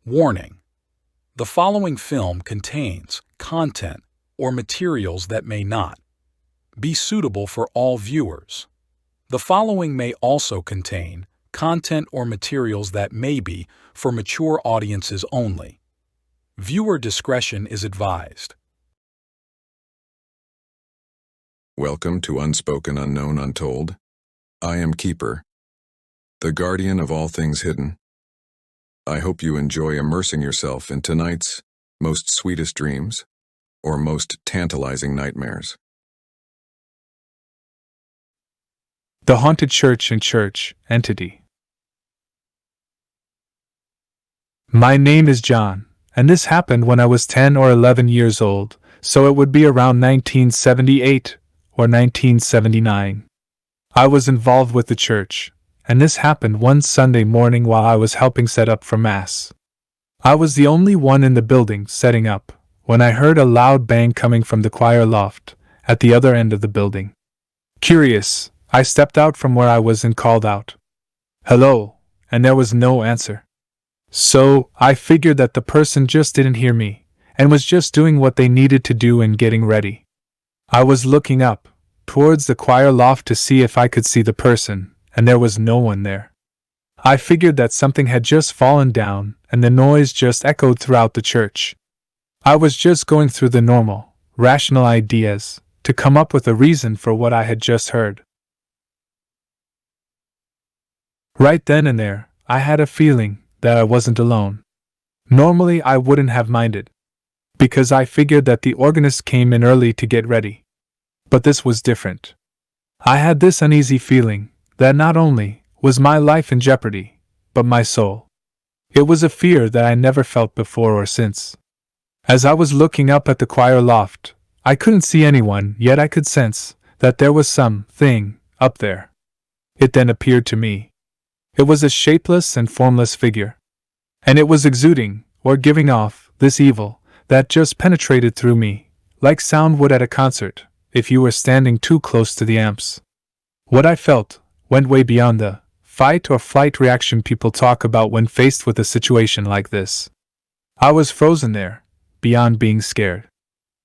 Warning: the following film contains content or materials that may not be suitable for all viewers. The following may also contain content or materials that may be for mature audiences only. Viewer discretion is advised. Welcome to Unspoken, Unknown, Untold. I am Keeper, the guardian of all things hidden. I hope you enjoy immersing yourself in tonight's most sweetest dreams or most tantalizing nightmares. The Haunted Church and Church Entity. My name is John, and this happened when I was 10 or 11 years old, so it would be around 1978 or 1979. I was involved with the church, and this happened one Sunday morning while I was helping set up for Mass. I was the only one in the building setting up, when I heard a loud bang coming from the choir loft, at the other end of the building. Curious, I stepped out from where I was and called out, "Hello," and there was no answer. So, I figured that the person just didn't hear me, and was just doing what they needed to do and getting ready. I was looking up, towards the choir loft to see if I could see the person, and there was no one there. I figured that something had just fallen down, and the noise just echoed throughout the church. I was just going through the normal, rational ideas, to come up with a reason for what I had just heard. Right then and there, I had a feeling that I wasn't alone. Normally I wouldn't have minded, because I figured that the organist came in early to get ready. But this was different. I had this uneasy feeling that not only was my life in jeopardy, but my soul. It was a fear that I never felt before or since. As I was looking up at the choir loft, I couldn't see anyone, yet I could sense that there was something up there. It then appeared to me. It was a shapeless and formless figure. And it was exuding, or giving off, this evil that just penetrated through me, like sound would at a concert, if you were standing too close to the amps. What I felt went way beyond the fight or flight reaction people talk about when faced with a situation like this. I was frozen there, beyond being scared.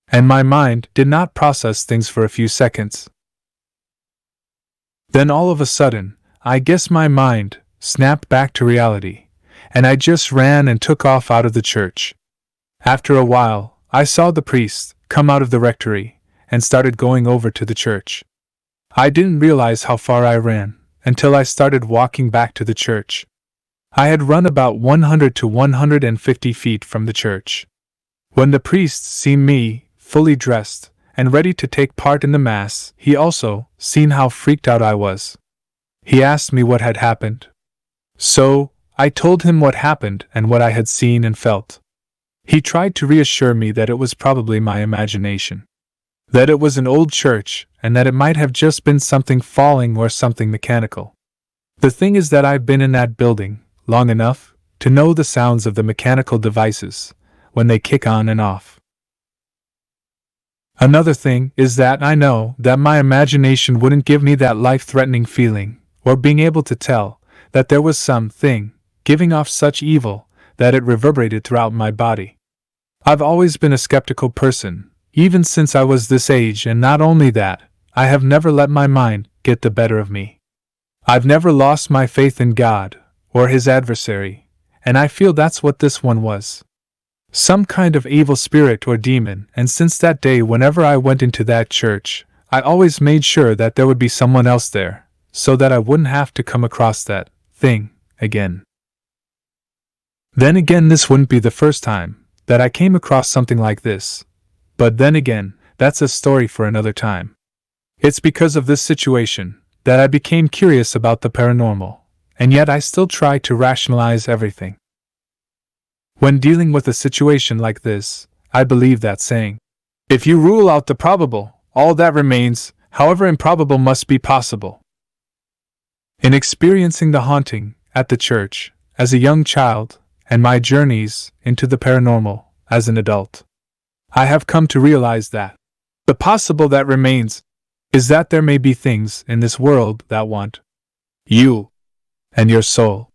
And my mind did not process things for a few seconds. Then all of a sudden, I guess my mind snapped back to reality, and I just ran and took off out of the church. After a while, I saw the priest come out of the rectory and started going over to the church. I didn't realize how far I ran until I started walking back to the church. I had run about 100 to 150 feet from the church. When the priest seen me, fully dressed and ready to take part in the Mass, he also seen how freaked out I was. He asked me what had happened. So, I told him what happened and what I had seen and felt. He tried to reassure me that it was probably my imagination, that it was an old church, and that it might have just been something falling or something mechanical. The thing is that I've been in that building long enough to know the sounds of the mechanical devices when they kick on and off. Another thing is that I know that my imagination wouldn't give me that life-threatening feeling, or being able to tell that there was something giving off such evil that it reverberated throughout my body. I've always been a skeptical person, even since I was this age, and not only that, I have never let my mind get the better of me. I've never lost my faith in God, or his adversary, and I feel that's what this one was. Some kind of evil spirit or demon, and since that day whenever I went into that church, I always made sure that there would be someone else there, so that I wouldn't have to come across that thing again. Then again, this wouldn't be the first time that I came across something like this. But then again, that's a story for another time. It's because of this situation that I became curious about the paranormal, and yet I still try to rationalize everything. When dealing with a situation like this, I believe that saying, "If you rule out the probable, all that remains, however improbable, must be possible." In experiencing the haunting at the church as a young child, and my journeys into the paranormal as an adult, I have come to realize that the possible that remains is that there may be things in this world that want you and your soul.